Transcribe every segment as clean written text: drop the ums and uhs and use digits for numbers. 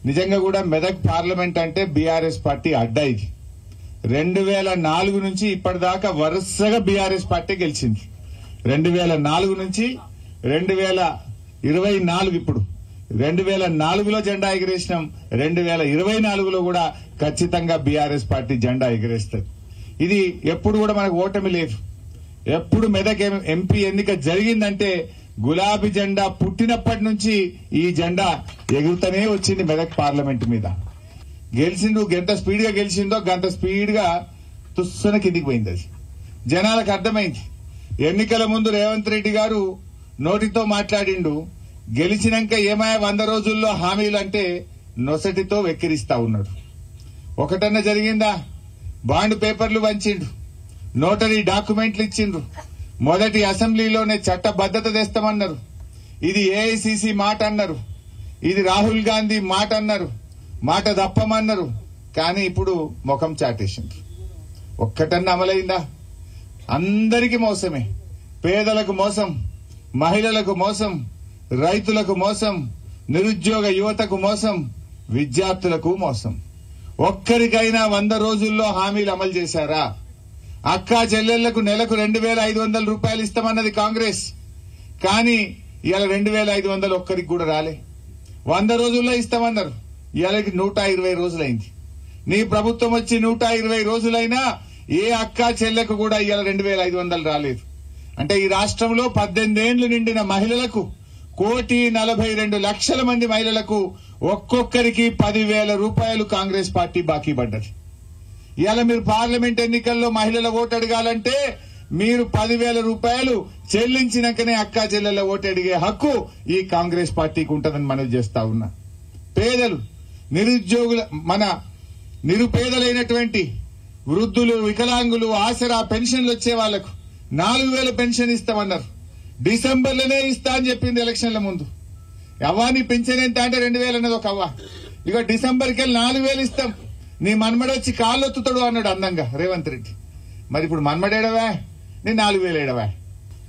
నిజంగా కూడా మెదక్ పార్లమెంట్ అంటే బీఆర్ఎస్ పార్టీ అడ్డా. ఇది 2004 నుంచి ఇప్పటిదాకా వరుసగా బీఆర్ఎస్ పార్టీ గెలిచింది. 2004 నుంచి 2024 ఇప్పుడు 2004లో జెండా ఎగిరేసినాం. 2024లో కూడా ఖచ్చితంగా బీఆర్ఎస్ పార్టీ జెండా ఎగిరేస్తుంది. ఇది ఎప్పుడు కూడా మనకు ఓటమి లేదు. ఎప్పుడు మెదక్ ఎంపీ ఎన్నిక జరిగిందంటే గులాబీ జెండా పుట్టినప్పటి నుంచి ఈ జెండా ఎగురుతూనే వచ్చింది మెదక్ పార్లమెంట్ మీద. గెలిచిండు, ఎంత స్పీడ్ గా గెలిచిందో గంత స్పీడ్ గా తుస్సున కిందికి పోయింది. అది జనాలకు అర్థమైంది. ఎన్నికల ముందు రేవంత్ రెడ్డి గారు నోటితో మాట్లాడిండు, గెలిచినాక ఏమాయ 100 రోజుల్లో హామీలు అంటే నొసటితో వెక్కిరిస్తా ఉన్నాడు. ఒకటన్నా జరిగిందా? బాండ్ పేపర్లు వంచిండు, నోటరీ డాక్యుమెంట్లు ఇచ్చిండ్రు, మొదటి అసెంబ్లీలోనే చట్టబద్దత తెస్తామన్నారు, ఇది ఏఐసిసి మాట అన్నారు, ఇది రాహుల్ గాంధీ మాట అన్నారు, మాట తప్పమన్నారు. కానీ ఇప్పుడు ముఖం చాటేసిండ్రు. ఒక్కటన్నా అమలైందా? అందరికీ మోసమే. పేదలకు మోసం, మహిళలకు మోసం, రైతులకు మోసం, నిరుద్యోగ యువతకు మోసం, విద్యార్థులకు మోసం. ఒక్కరికైనా 100 రోజుల్లో హామీలు అమలు చేశారా? అక్కా చెల్లెళ్లకు నెలకు 2,500 రూపాయలు ఇస్తామన్నది కాంగ్రెస్. కానీ ఇవాళ 2,500 ఒక్కరికి కూడా రాలే. 100 రోజుల్లో ఇస్తామన్నారు, ఇవాళకి 120 రోజులైంది. నీ ప్రభుత్వం వచ్చి 120 రోజులైనా ఏ అక్కా చెల్లెకు కూడా ఇవాళ 2,500 రాలేదు. అంటే ఈ రాష్ట్రంలో 18 ఏళ్లు నిండిన మహిళలకు 1,42,00,000 మంది మహిళలకు ఒక్కొక్కరికి 10,000 రూపాయలు కాంగ్రెస్ పార్టీ బాకీ పడ్డది. ఇవాళ మీరు పార్లమెంట్ ఎన్నికల్లో మహిళల ఓటు అడగాలంటే మీరు 10,000 రూపాయలు చెల్లించినాకనే అక్కా చెల్లెల ఓటు అడిగే హక్కు ఈ కాంగ్రెస్ పార్టీకి ఉంటుందని మనవి చేస్తా ఉన్నా. పేదలు, నిరుద్యోగుల, మన నిరుపేదలైనటువంటి వృద్ధులు, వికలాంగులు, ఆసరా పెన్షన్లు వచ్చే వాళ్లకు 4,000 పెన్షన్ ఇస్తామన్నారు. డిసెంబర్లోనే ఇస్తా అని చెప్పింది ఎలక్షన్ల ముందు. అవ్వాని పెన్షన్ ఎంత అంటే 2,000 అన్నది ఒక అవ్వ. ఇక డిసెంబర్కి 4,000 ఇస్తాం, నీ మన్మడొచ్చి కాళ్ళొత్తుతాడు అన్నాడు అందంగా రేవంత్ రెడ్డి. మరి ఇప్పుడు మన్మడేడవా, నీ 4,000 ఏడవా?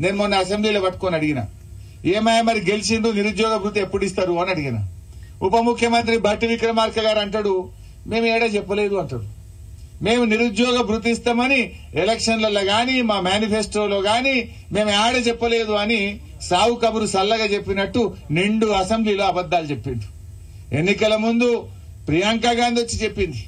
నేను మొన్న అసెంబ్లీలో పట్టుకొని అడిగిన, ఏమాయా మరి గెలిచిండ్రు, నిరుద్యోగ భృతి ఎప్పుడు ఇస్తారు అని అడిగిన. ఉప ముఖ్యమంత్రి భట్టి విక్రమార్క గారు అంటాడు, మేము ఏడా చెప్పలేదు అంటాడు. మేము నిరుద్యోగ భృతి ఇస్తామని ఎలక్షన్లలో గాని మా మేనిఫెస్టోలో గాని మేము ఏడ చెప్పలేదు అని సావు కబురు సల్లగా చెప్పినట్టు నిండు అసెంబ్లీలో అబద్దాలు చెప్పిండు. ఎన్నికల ముందు ప్రియాంక గాంధీ వచ్చి చెప్పింది,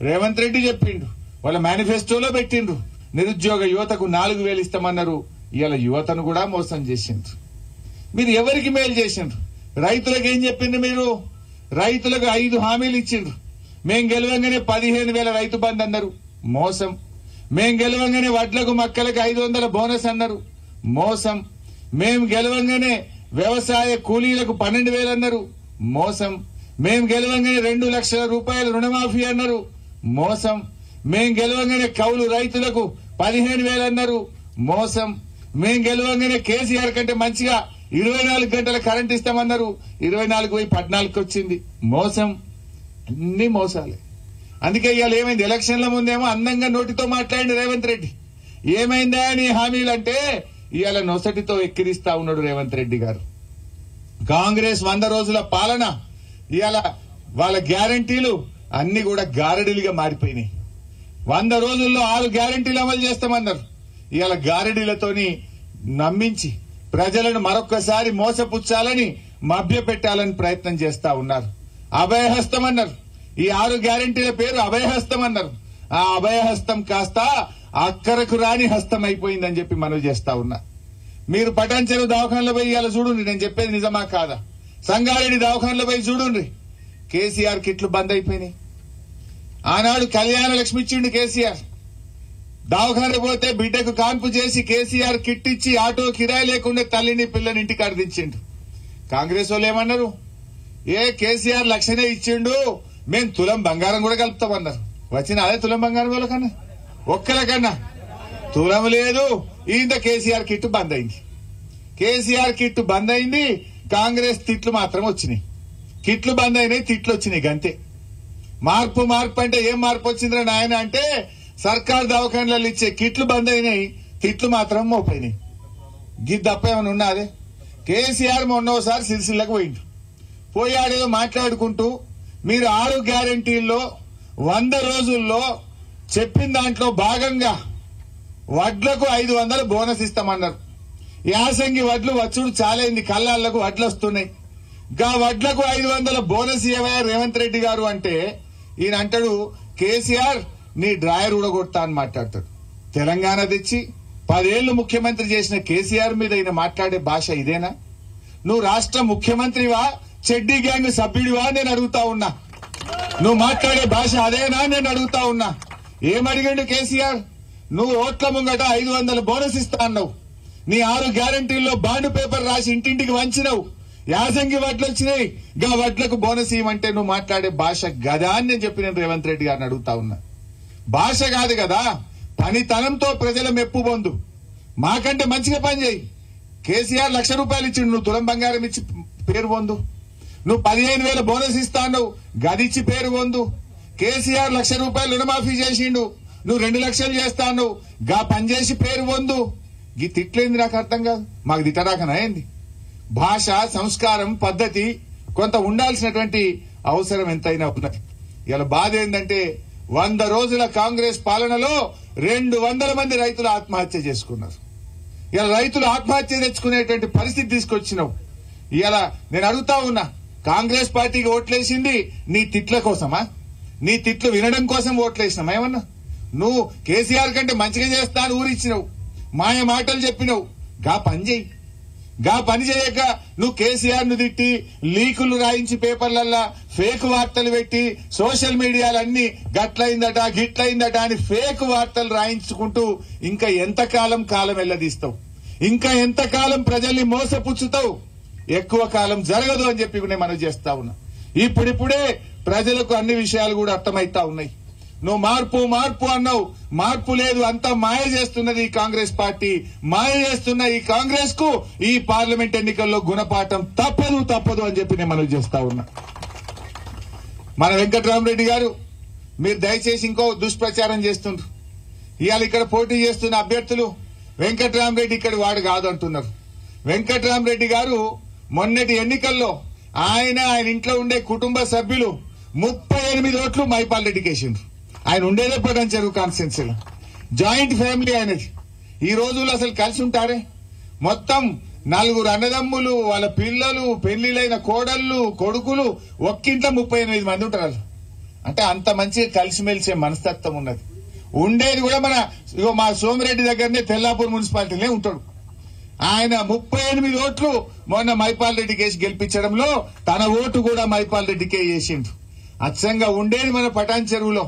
రేవంత్ రెడ్డి చెప్పిండు, వాళ్ళ మేనిఫెస్టోలో పెట్టిండ్రు నిరుద్యోగ యువతకు 4,000 ఇస్తామన్నారు. ఇవాళ యువతను కూడా మోసం చేసిండ్రు. మీరు ఎవరికి మేలు చేసిండ్రు? రైతులకు ఏం చెప్పిండ్రు మీరు? రైతులకు 5 హామీలు ఇచ్చిండ్రు. మేం గెలవంగానే 15,000 రైతు బంధు అన్నారు, మోసం. మేం గెలవంగానే వడ్లకు మక్కలకు 500 బోనస్ అన్నారు, మోసం. మేం గెలవంగానే వ్యవసాయ కూలీలకు 12,000 అన్నారు, మోసం. మేం గెలవంగానే 2 లక్షల రూపాయలు రుణమాఫీ అన్నారు, మోసం. మేం గెలవంగానే కౌలు రైతులకు 15,000 అన్నారు, మోసం. మేం గెలవంగానే కేసీఆర్ కంటే మంచిగా 24 గంటల కరెంట్ ఇస్తామన్నారు, 24 పోయి 14 వచ్చింది, మోసం. అన్ని మోసాలే. అందుకే ఇవాళ ఏమైంది? ఎలక్షన్ల ముందేమో అందంగా నోటితో మాట్లాడి రేవంత్ రెడ్డి, ఏమైందా నీ హామీలు అంటే ఇవాళ నొసటితో ఎక్కిరిస్తా ఉన్నాడు రేవంత్ రెడ్డి గారు. కాంగ్రెస్ 100 రోజుల పాలన, ఇవాళ వాళ్ళ గ్యారంటీలు అన్ని కూడా గారడీలుగా మారిపోయినాయి. 100 రోజుల్లో 6 గ్యారంటీలు అమలు చేస్తామన్నారు. ఇవాళ గారడీలతోని నమ్మించి ప్రజలను మరొక్కసారి మోసపుచ్చాలని, మభ్యపెట్టాలని ప్రయత్నం చేస్తా ఉన్నారు. అభయహస్తం అన్నారు. ఈ 6 గ్యారంటీల పేరు అభయహస్తం అన్నారు. ఆ అభయహస్తం కాస్త అక్కరకు రాని హస్తం అయిపోయిందని చెప్పి మనవి చేస్తా ఉన్నా. మీరు పటాన్చెరు దవాఖానలో పోయి ఇవాళ చూడండి, నేను చెప్పేది నిజమా కాదా? సంగారెడ్డి దవాఖానలో పోయి చూడండి, కేసీఆర్ కిట్లు బంద్ అయిపోయినాయి. ఆనాడు కళ్యాణ లక్ష్మి ఇచ్చిండు కేసీఆర్. దవాఖాన పోతే బిడ్డకు కాన్పు చేసి కేసీఆర్ కిట్ ఇచ్చి ఆటో కిరాయి లేకుండా తల్లిని పిల్లని ఇంటికి అర్థించిండు. కాంగ్రెస్ వాళ్ళు ఏమన్నారు? ఏ కేసీఆర్ లక్షనే ఇచ్చిండు, మేం తులం బంగారం కూడా కలుపుతామన్నారు. వచ్చిన అదే తులం బంగారం వాళ్ళకన్నా ఒక్కలకన్నా తులం లేదు. ఇంత కేసీఆర్ కిట్ బంద్ అయింది. కేసీఆర్ కిట్ బంద్ అయింది, కాంగ్రెస్ తిట్లు మాత్రం వచ్చినాయి. కిట్లు బంద్ అయినాయి, తిట్లు వచ్చినాయి, గంతే. మార్పు అంటే ఏం మార్పు వచ్చిందిరా నాయన అంటే, సర్కార్ దవాఖానలలో ఇచ్చే కిట్లు బంద్ అయినాయి, తిట్లు మాత్రం మోపోయినాయి. గిద్దప్ప ఏమైనా ఉన్నదే? కేసీఆర్ మొన్నోసారి సిరిసిల్లకు పోయిండు. పోయాడేదో మాట్లాడుకుంటూ మీరు 6 గ్యారెంటీల్లో 100 రోజుల్లో చెప్పిన దాంట్లో భాగంగా వడ్లకు 500 బోనస్ ఇస్తామన్నారు. యాసంగి వడ్లు వచ్చుడు చాలైంది, కళ్ళాళ్లకు వడ్లు వస్తున్నాయి. గా వడ్లకు 500 బోనస్ ఇవ్వయా రేవంత్ రెడ్డి గారు అంటే ఈయన అంటాడు కేసీఆర్ నీ డ్రాయర్ ఊడగొడతా అని మాట్లాడతాడు. తెలంగాణ తెచ్చి 10 ఏళ్లు ముఖ్యమంత్రి చేసిన కేసీఆర్ మీద ఈయన మాట్లాడే భాష ఇదేనా? నువ్వు రాష్ట్ర ముఖ్యమంత్రివా, చెడ్డీ గ్యాంగ్ సభ్యుడివా నేను అడుగుతా ఉన్నా. నువ్వు మాట్లాడే భాష అదేనా నేను అడుగుతా ఉన్నా. ఏమడిగాడు కేసీఆర్? నువ్వు ఓట్ల ముంగట 500 బోనస్ ఇస్తా అన్నావు. నీ 6 గ్యారంటీల్లో బాండ్ పేపర్ రాసి ఇంటింటికి వంచినావు. యాసంగి వడ్లు వచ్చినాయి, గా వడ్లకు బోనస్ ఇవ్వమంటే నువ్వు మాట్లాడే భాష గదా అని నేను చెప్పి నేను రేవంత్ రెడ్డి గారిని అడుగుతా ఉన్నా. భాష కాదు కదా, పనితనంతో ప్రజల మెప్పు పొందు. మాకంటే మంచిగా పని చేయి. కేసీఆర్ ₹1,00,000 ఇచ్చిండు, నువ్వు తులం బంగారం ఇచ్చి పేరు పొందు. నువ్వు 15,000 బోనస్ ఇస్తాను, గదిచ్చి పేరు పొందు. కేసీఆర్ ₹1,00,000 రుణమాఫీ చేసిండు, నువ్వు 2 లక్షలు చేస్తాను, గా పనిచేసి పేరు పొందు. ఈ తిట్లేంది నాకు అర్థం కాదు. మాకు తిట్టరాకనైంది. భాష, సంస్కారం, పద్ధతి కొంత ఉండాల్సినటువంటి అవసరం ఎంతైనా ఉన్నది. ఇలా బాధ ఏంటంటే 100 రోజుల కాంగ్రెస్ పాలనలో 200 మంది రైతులు ఆత్మహత్య చేసుకున్నారు. ఇలా రైతులు ఆత్మహత్య తెచ్చుకునేటువంటి పరిస్థితి తీసుకొచ్చినావు. ఇలా నేను అడుగుతా ఉన్నా, కాంగ్రెస్ పార్టీకి ఓట్లేసింది నీ తిట్ల కోసమా? నీ తిట్లు వినడం కోసం ఓట్లేసినామా ఏమన్నా? నువ్వు కేసీఆర్ కంటే మంచిగా చేస్తా అని ఊరిచ్చినావు, మాయ మాటలు చెప్పినావు. గా పని చేయి. గా పని చేయక నువ్వు కేసీఆర్ ను తిట్టి లీకులు రాయించి పేపర్లల్లా ఫేక్ వార్తలు పెట్టి సోషల్ మీడియాలన్నీ గట్లయిందట గిట్లయిందట అని ఫేక్ వార్తలు రాయించుకుంటూ ఇంకా ఎంతకాలం కాలం వెళ్లదీస్తావు? ఇంకా ఎంతకాలం ప్రజల్ని మోసపుచ్చుతావు? ఎక్కువ కాలం జరగదు అని చెప్పి నేను మనవి చేస్తా ఉన్నా. ఇప్పుడిప్పుడే ప్రజలకు అన్ని విషయాలు కూడా అర్థమైతా ఉన్నాయి. నువ్వు మార్పు మార్పు అన్నావు, మార్పు లేదు, అంతా మాయ చేస్తున్నది ఈ కాంగ్రెస్ పార్టీ. మాయ చేస్తున్న ఈ కాంగ్రెస్ కు ఈ పార్లమెంట్ ఎన్నికల్లో గుణపాఠం తప్పదు అని చెప్పి నేను మనవి చేస్తా ఉన్నా. మన వెంకట్రామరెడ్డి గారు, మీరు దయచేసి ఇంకో దుష్ప్రచారం చేస్తుండ్రు. ఇవాళ ఇక్కడ పోటీ చేస్తున్న అభ్యర్థులు వెంకట్రామరెడ్డి ఇక్కడ వాడు కాదు అంటున్నారు. వెంకట్రామరెడ్డి గారు మొన్నటి ఎన్నికల్లో ఆయన ఇంట్లో ఉండే కుటుంబ సభ్యులు 38 ఓట్లు మైపాల్ రెడ్డికి వేసిండ్రు. ఆయన ఉండేదే పటాన్ చెరువు కాన్స్టిట్యున్సీలో. జాయింట్ ఫ్యామిలీ ఆయనది. ఈ రోజుల్లో అసలు కలిసి ఉంటారే? మొత్తం 4 అన్నదమ్ములు, వాళ్ళ పిల్లలు, పెళ్లిలైన కోడళ్లు, కొడుకులు, ఒక్కింట్లో 38 మంది ఉంటారు. అంటే అంత మంచిగా కలిసిమెలిసే మనస్తత్వం ఉన్నది. ఉండేది కూడా మా సోమిరెడ్డి దగ్గరనే తెల్లాపూర్ మున్సిపాలిటీనే ఉంటాడు. ఆయన 38 ఓట్లు మొన్న మైపాల్ రెడ్డి కేసు గెలిపించడంలో తన ఓటు కూడా మైపాల్ రెడ్డికే వేసిండు. అచ్చంగా ఉండేది మన పటాన్ చెరువులో,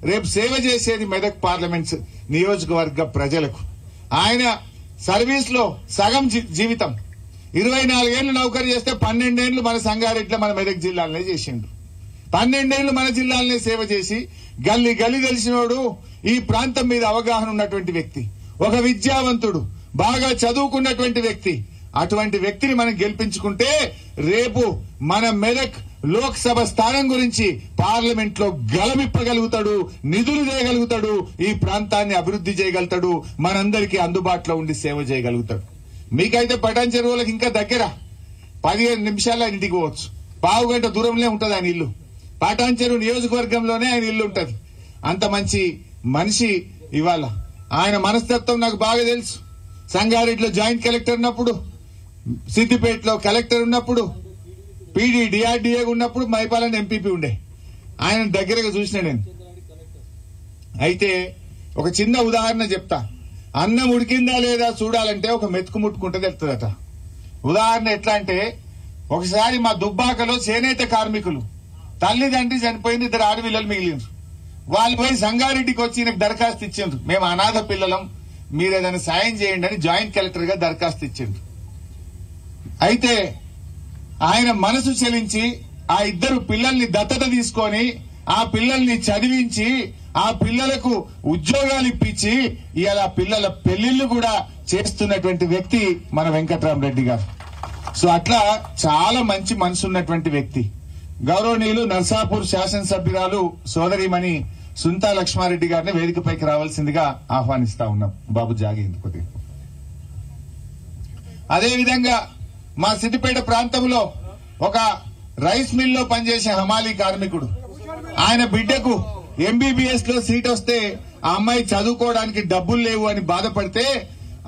రేపు సేవ చేసేది మెదక్ పార్లమెంట్ నియోజకవర్గ ప్రజలకు. ఆయన సర్వీస్ లో సగం జీవితం 24 ఏళ్లు నౌకరీ చేస్తే 12 ఏళ్లు మన సంగారెడ్డిలో మన మెదక్ జిల్లాలనే చేసిండు. 12 ఏళ్లు మన జిల్లాలనే సేవ చేసి గల్లీ గల్లీ తెలిసినోడు, ఈ ప్రాంతం మీద అవగాహన ఉన్నటువంటి వ్యక్తి, ఒక విద్యావంతుడు, బాగా చదువుకున్నటువంటి వ్యక్తి. అటువంటి వ్యక్తిని మనం గెలిపించుకుంటే రేపు మన మెదక్ లోక్సభ స్థానం గురించి పార్లమెంట్ లో గలమిప్పగలుగుతాడు, నిధులు చేయగలుగుతాడు, ఈ ప్రాంతాన్ని అభివృద్ధి చేయగలుగుతాడు, మనందరికీ అందుబాటులో ఉండి సేవ చేయగలుగుతాడు. మీకైతే పటాన్ చెరువులకు ఇంకా దగ్గర 15 నిమిషాల్లో ఆయన ఇంటికి పోవచ్చు. పావుగంట దూరంలో ఉంటది ఆయన ఇల్లు. పటాన్ చెరువు నియోజకవర్గంలోనే ఆయన ఇల్లు ఉంటది. అంత మంచి మనిషి. ఇవాళ ఆయన మనస్తత్వం నాకు బాగా తెలుసు. సంగారెడ్డిలో జాయింట్ కలెక్టర్ ఉన్నప్పుడు, సిద్దిపేటలో కలెక్టర్ ఉన్నప్పుడు, పీడీ డిఆర్డీఏ ఉన్నప్పుడు మైపాలన్ ఎంపీపీ ఉండే. ఆయన దగ్గరగా చూసిన నేను. అయితే ఒక చిన్న ఉదాహరణ చెప్తా. అన్నం ఉడికిందా లేదా చూడాలంటే ఒక మెతుకు ముట్టుకుంటే తెలుస్తుందట. ఉదాహరణ ఎట్లా అంటే, ఒకసారి మా దుబ్బాకలో చేనేత కార్మికులు తల్లిదండ్రి చనిపోయింది, 2 ఆడపిల్లలు మిగిలిండ్రు. వాళ్ళు పోయి సంగారెడ్డికి వచ్చి ఈయనకు దరఖాస్తు ఇచ్చిండ్రు, మేము అనాథ పిల్లలం, మీరు ఏదైనా సాయం చేయండి అని జాయింట్ కలెక్టర్ గా దరఖాస్తు ఇచ్చిండ్రు. అయితే ఆయన మనసు చెలించి ఆ 2 పిల్లల్ని దత్తత తీసుకొని ఆ పిల్లల్ని చదివించి ఆ పిల్లలకు ఉద్యోగాలు ఇప్పించి ఇవాళ పిల్లల పెళ్లిళ్లు కూడా చేస్తున్నటువంటి వ్యక్తి మన వెంకట్రామరెడ్డి గారు. సో అట్లా చాలా మంచి మనసు ఉన్నటువంటి వ్యక్తి. గౌరవనీయులు నర్సాపూర్ శాసనసభ్యురాలు సోదరిమణి సుంతా లక్ష్మారెడ్డి గారిని వేదికపైకి రావాల్సిందిగా ఆహ్వానిస్తా ఉన్నాం. బాబు జాగేందుకు కొద్దిగా. అదేవిధంగా మా సిద్దిపేట ప్రాంతంలో ఒక రైస్ మిల్ లో పనిచేసే హమాలీ కార్మికుడు. ఆయన బిడ్డకు ఎంబీబీఎస్ లో సీట్ వస్తే ఆ అమ్మాయి చదువుకోవడానికి డబ్బులు లేవు అని బాధపడితే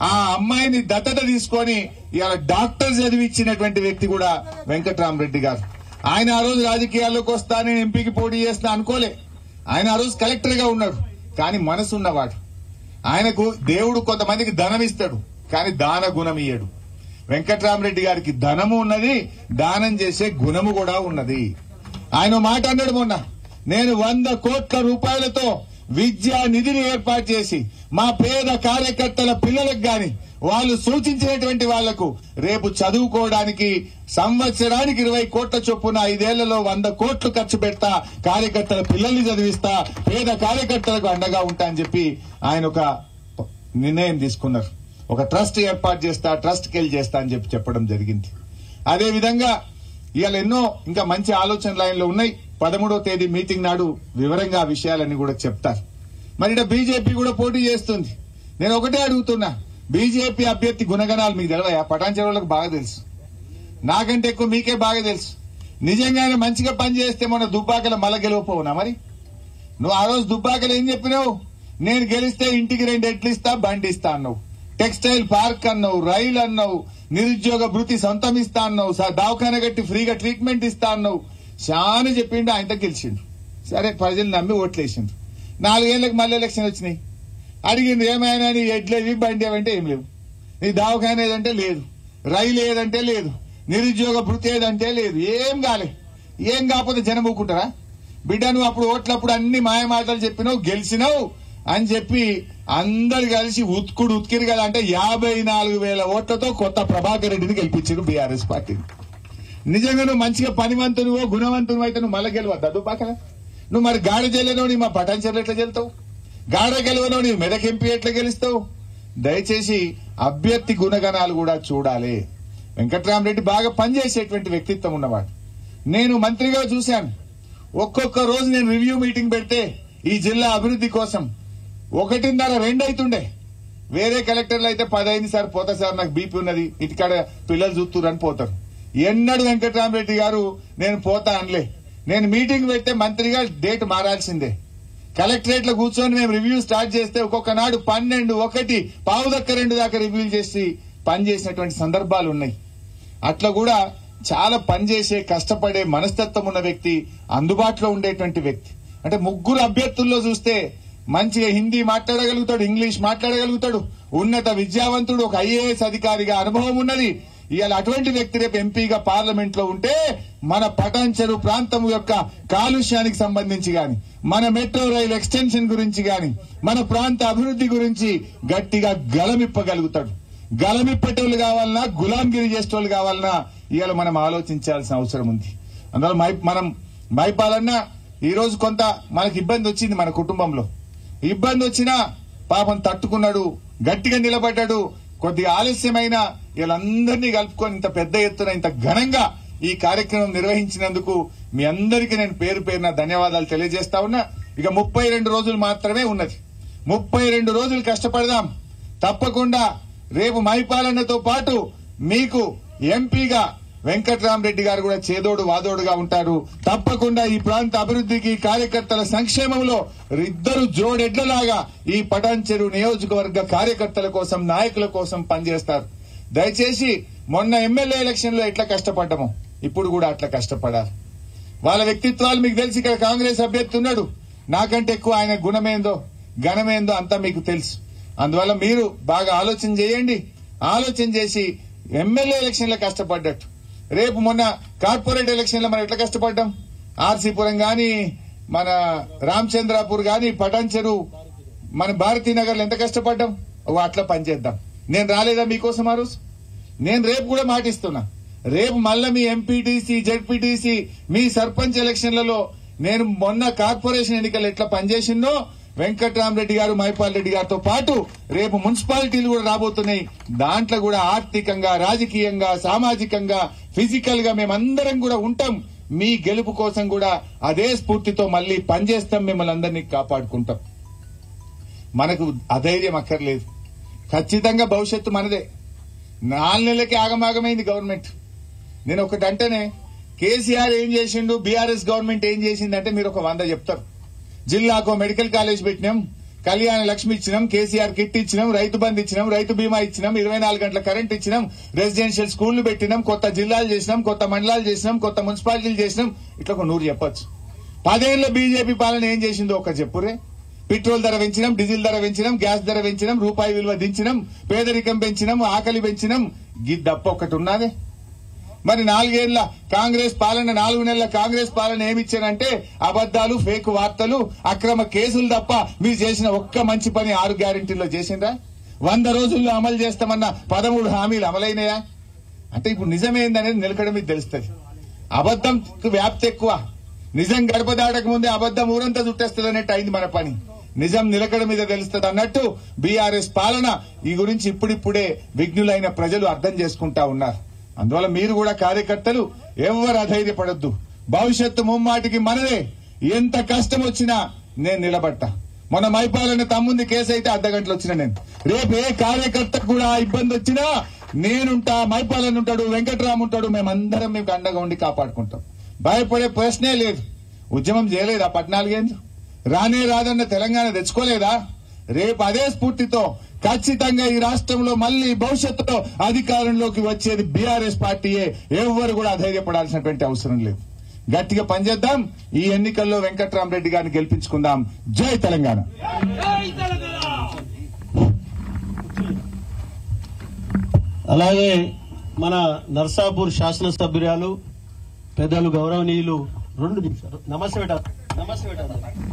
ఆ అమ్మాయిని దత్తత తీసుకొని ఇవాళ డాక్టర్ చదివించినటువంటి వ్యక్తి కూడా వెంకట్రామరెడ్డి గారు. ఆయన ఆ రోజు రాజకీయాల్లోకి వస్తా నేను ఎంపీకి పోటీ చేస్తా అనుకోలే. ఆయన ఆ రోజు కలెక్టర్ గా ఉన్నాడు. కానీ మనసు ఉన్నవాడు. ఆయనకు దేవుడు కొంతమందికి ధనం ఇస్తాడు, కానీ దాన గుణం ఇయ్యడు. వెంకట్రామరెడ్డి గారికి ధనము ఉన్నది, దానం చేసే గుణము కూడా ఉన్నది. ఆయన మాట అన్నాడు మొన్న, నేను 100 కోట్ల రూపాయలతో విద్యా నిధిని ఏర్పాటు చేసి మా పేద కార్యకర్తల పిల్లలకు గాని వాళ్ళు సూచించినటువంటి వాళ్లకు రేపు చదువుకోవడానికి సంవత్సరానికి 20 కోట్ల చొప్పున 5 ఏళ్లలో 100 కోట్లు ఖర్చు పెడతా, కార్యకర్తల పిల్లల్ని చదివిస్తా, పేద కార్యకర్తలకు అండగా ఉంటా అని చెప్పి ఆయన ఒక నిర్ణయం తీసుకున్నారు. ఒక ట్రస్ట్ ఏర్పాటు చేస్తా, ట్రస్ట్కి వెళ్ళి చేస్తా అని చెప్పి చెప్పడం జరిగింది. అదే విధంగా ఇవాళ ఎన్నో ఇంకా మంచి ఆలోచన లైన్లో ఉన్నాయి. 13వ తేదీ మీటింగ్ నాడు వివరంగా ఆ విషయాలన్నీ కూడా చెప్తారు. మరి ఇక్కడ బీజేపీ కూడా పోటీ చేస్తుంది. నేను ఒకటే అడుగుతున్నా, బీజేపీ అభ్యర్థి గుణగణాలు మీకు తెలియదా? పటాన్చెరువులకు బాగా తెలుసు, నాకంటే ఎక్కువ మీకే బాగా తెలుసు. నిజంగానే మంచిగా పనిచేస్తే మన దుబ్బాకల మల గెలవపోవునా? మరి నువ్వు ఆ రోజు దుబ్బాకలు ఏం చెప్పినావు? నేను గెలిస్తే ఇంటికి 2 ఎడ్లు ఇస్తా, బండి ఇస్తా అన్నావు, టెక్స్టైల్ పార్క్ అన్నావు, రైలు అన్నావు, నిరుద్యోగ భృతి సొంతం ఇస్తా అన్నావు, దవాఖాన కట్టి ఫ్రీగా ట్రీట్మెంట్ ఇస్తా అన్నావు. చాలా చెప్పిండు, ఆయనతో గెలిచిండు. సరే, ప్రజలు నమ్మి ఓట్లేసిండు. 4 ఏళ్లకు మళ్ళీ ఎలక్షన్ వచ్చినాయి. అడిగిండు, ఏమైనా నీ ఎడ్లేవి బండి ఏమంటే ఏం లేవు, నీ దవాఖాన ఏదంటే లేదు, రైలు ఏదంటే లేదు, నిరుద్యోగ భృతి ఏదంటే లేదు. ఏం కాలే. ఏం కాకపోతే జనం ఊకుంటారా? బిడ్డ నువ్వు అప్పుడు ఓట్లప్పుడు అన్ని మాయ మాటలు చెప్పినావు, గెలిచినావు అని చెప్పి అందరు కలిసి ఉత్కిరు కదా అంటే 54,000 ఓట్లతో కొత్త ప్రభాకర్ రెడ్డిని గెలిపించారు బీఆర్ఎస్ పార్టీని. నిజంగా నువ్వు మంచిగా పనివంతునివో గుణవంతునివో అయితే నువ్వు మళ్ళీ గెలవద్దా దుబ్బాకల? నువ్వు మరి గాడ గెలవనో నీ మా పటాన్చెరువులో ఎట్లా గెలుతావు? గాడ గెలవనో నీ మెదక్ ఎంపీ ఎట్లా గెలుస్తావు? దయచేసి అభ్యర్థి గుణగణాలు కూడా చూడాలి. వెంకట్రామరెడ్డి బాగా పనిచేసేటువంటి వ్యక్తిత్వం ఉన్నవాడు. నేను మంత్రిగా చూశాను. ఒక్కొక్క రోజు నేను రివ్యూ మీటింగ్ పెడితే ఈ జిల్లా అభివృద్ధి కోసం 1:30-2 అవుతుండే. వేరే కలెక్టర్లు అయితే 10 అయింది సార్, పోతా సార్ నాకు బీపీ ఉన్నది, ఇటుకాడ పిల్లలు చూస్తురని పోతారు. ఎన్నడు వెంకట్రామరెడ్డి గారు నేను పోతా అనలే. నేను మీటింగ్ పెడితే మంత్రిగా డేట్ మారాల్సిందే. కలెక్టరేట్ లో కూర్చొని మేము రివ్యూ స్టార్ట్ చేస్తే ఒక్కొక్క నాడు 12, 1, 1:15 దాకా రివ్యూ చేసి పనిచేసినటువంటి సందర్భాలు ఉన్నాయి. అట్లా కూడా చాలా పనిచేసే కష్టపడే మనస్తత్వం ఉన్న వ్యక్తి, అందుబాటులో ఉండేటువంటి వ్యక్తి. అంటే 3 అభ్యర్థుల్లో చూస్తే మంచిగా హిందీ మాట్లాడగలుగుతాడు, ఇంగ్లీష్ మాట్లాడగలుగుతాడు, ఉన్నత విద్యావంతుడు, ఒక ఐఏఎస్ అధికారిగా అనుభవం ఉన్నది. ఇవాళ అటువంటి వ్యక్తి రేపు ఎంపీగా పార్లమెంట్ లో ఉంటే మన పటాన్చెరు ప్రాంతం యొక్క కాలుష్యానికి సంబంధించి గాని, మన మెట్రో రైల్ ఎక్స్టెన్షన్ గురించి గాని, మన ప్రాంత అభివృద్ధి గురించి గట్టిగా గలమిప్పగలుగుతాడు. గలమిప్పటోళ్ళు కావాలన్నా, గులాంగిరి చేసేటోళ్ళు కావాలన్నా ఇవాళ మనం ఆలోచించాల్సిన అవసరం ఉంది. అందువల్ల మనం మైపాలన్నా ఈ రోజు కొంత మనకి ఇబ్బంది వచ్చింది. మన కుటుంబంలో ఇబ్బంది వచ్చినా పాపం తట్టుకున్నాడు, గట్టిగా నిలబడ్డాడు. కొద్దిగా ఆలస్యమైన వీళ్ళందరినీ కలుపుకొని ఇంత పెద్ద ఎత్తున ఇంత ఘనంగా ఈ కార్యక్రమం నిర్వహించినందుకు మీ అందరికీ నేను పేరు పేరున ధన్యవాదాలు తెలియజేస్తా ఉన్నా. ఇక 32 రోజులు మాత్రమే ఉన్నది. 32 రోజులు కష్టపడదాం. తప్పకుండా రేపు మైపాలన్నతో పాటు మీకు ఎంపీగా వెంకట్రామరెడ్డి గారు కూడా చేదోడు వాదోడుగా ఉంటారు. తప్పకుండా ఈ ప్రాంత అభివృద్ధికి, కార్యకర్తల సంక్షేమంలో ఇద్దరు జోడెడ్లలాగా ఈ పటాన్చెరు నియోజకవర్గ కార్యకర్తల కోసం, నాయకుల కోసం పనిచేస్తారు. దయచేసి మొన్న ఎమ్మెల్యే ఎలక్షన్ లో ఎట్లా కష్టపడ్డామో ఇప్పుడు కూడా అట్లా కష్టపడాలి. వాళ్ళ వ్యక్తిత్వాలు మీకు తెలిసి, ఇక్కడ కాంగ్రెస్ అభ్యర్థి ఉన్నాడు, నాకంటే ఎక్కువ ఆయన గుణమేందో ఘనమేందో అంతా మీకు తెలుసు. అందువల్ల మీరు బాగా ఆలోచన చేయండి. ఆలోచన చేసి ఎమ్మెల్యే ఎలక్షన్ లో కష్టపడ్డట్టు రేపు మొన్న కార్పొరేట్ ఎలక్షన్ లో మనం ఎట్లా కష్టపడ్డాం, ఆర్సీపురం గాని, మన రామచంద్రాపూర్ గాని, పటాన్చెరు, మన భారతీనగర్ లో ఎంత కష్టపడ్డాం, అట్లా పనిచేద్దాం. నేను రాలేదా మీకోసం ఆ రోజు? నేను రేపు కూడా మాటిస్తున్నా, రేపు మళ్ళా మీ ఎంపీటీసీ, జెడ్పీటీసీ, మీ సర్పంచ్ ఎలక్షన్లలో నేను మొన్న కార్పొరేషన్ ఎన్నికలు ఎట్లా పనిచేసిందో వెంకట్రామరెడ్డి గారు, మైపాల్ రెడ్డి గారితో పాటు రేపు మున్సిపాలిటీలు కూడా రాబోతున్నాయి. దాంట్లో కూడా ఆర్థికంగా, రాజకీయంగా, సామాజికంగా, ఫిజికల్ గా మేమందరం కూడా ఉంటాం. మీ గెలుపు కోసం కూడా అదే స్ఫూర్తితో మళ్లీ పనిచేస్తాం. మిమ్మల్ని అందరినీ కాపాడుకుంటాం. మనకు అధైర్యం అక్కర్లేదు. ఖచ్చితంగా భవిష్యత్తు మనదే. 4 నెలలకి ఆగమాగమైంది గవర్నమెంట్. నేను ఒకటంటేనే కేసీఆర్ ఏం చేసిండు, బీఆర్ఎస్ గవర్నమెంట్ ఏం చేసిందంటే మీరు ఒక 100 చెప్తారు. జిల్లాకు మెడికల్ కాలేజ్ పెట్టినాం, కళ్యాణ లక్ష్మి ఇచ్చినాం, కేసీఆర్ కిట్ ఇచ్చినాం, రైతు బంధు ఇచ్చినాం, రైతు బీమా ఇచ్చినాం, 24 గంటల కరెంట్ ఇచ్చినాం, రెసిడెన్షియల్ స్కూళ్లు పెట్టినాం, కొత్త జిల్లాలు చేసినాం, కొత్త మండలాలు చేసినాం, కొత్త మున్సిపాలిటీలు చేసినాం. ఇట్లా ఒక 100 చెప్పొచ్చు. 10 ఏళ్ల బీజేపీ పాలన ఏం చేసిందో ఒక చెప్పురే. పెట్రోల్ ధర పెంచినాం, డీజిల్ ధర పెంచినాం, గ్యాస్ ధర పెంచినాం, రూపాయి విలువ దించినాం, పేదరికం పెంచినాం, ఆకలి పెంచినాం. గిద్దప్ప ఒకటి ఉన్నదే. మరి 4 ఏళ్ల కాంగ్రెస్ పాలన, 4 నెలల కాంగ్రెస్ పాలన ఏమిచ్చారంటే అబద్దాలు, ఫేక్ వార్తలు, అక్రమ కేసులు తప్ప మీరు చేసిన ఒక్క మంచి పని 6 గ్యారెంటీల్లో చేసిందా? 100 రోజుల్లో అమలు చేస్తామన్న 13 హామీలు అమలైనయా? అంటే ఇప్పుడు నిజమేందనేది నిలకడ మీకు తెలుస్తుంది. అబద్దం వ్యాప్తి ఎక్కువ. నిజం గడప దాటక ముందే అబద్దం ఊరంతా చుట్టేస్తుందన్నట్టు అయింది మన పని. నిజం నిలకడ మీద తెలుస్తుంది అన్నట్టు బీఆర్ఎస్ పాలన ఈ గురించి ఇప్పుడిప్పుడే విఘ్నులైన ప్రజలు అర్థం చేసుకుంటా ఉన్నారు. అందువల్ల మీరు కూడా కార్యకర్తలు ఎవరు అధైర్యపడొద్దు. భవిష్యత్తు ముమ్మాటికి మనదే. ఎంత కష్టం వచ్చినా నేను నిలబడతా. మన మైపాలన్న తమ్ముంది కేసు అయితే అర్ధగంటలు వచ్చినా నేను. రేపు ఏ కార్యకర్తకు కూడా ఇబ్బంది వచ్చినా నేనుంటా, మైపాలన్న ఉంటాడు, వెంకట్రామ్ ఉంటాడు, మేమందరం మీకు అండగా ఉండి కాపాడుకుంటాం. భయపడే ప్రశ్నే లేదు. ఉద్యమం చేయలేదా 14 ఏళ్ళు? రానే రాదన్న తెలంగాణ తెచ్చుకోలేదా? రేపు అదే స్ఫూర్తితో ఖచ్చితంగా ఈ రాష్ట్రంలో మళ్లీ భవిష్యత్తులో అధికారంలోకి వచ్చేది బీఆర్ఎస్ పార్టీయే. ఎవరు కూడా అధైర్యపడాల్సినటువంటి అవసరం లేదు. గట్టిగా పనిచేద్దాం. ఈ ఎన్నికల్లో వెంకట్రామరెడ్డి గారిని గెలిపించుకుందాం. జై తెలంగాణ. అలాగే మన నర్సాపూర్ శాసనసభ్యురాలు పెద్దలు గౌరవనీయులు 2 నిమిషాలు నమస్తే.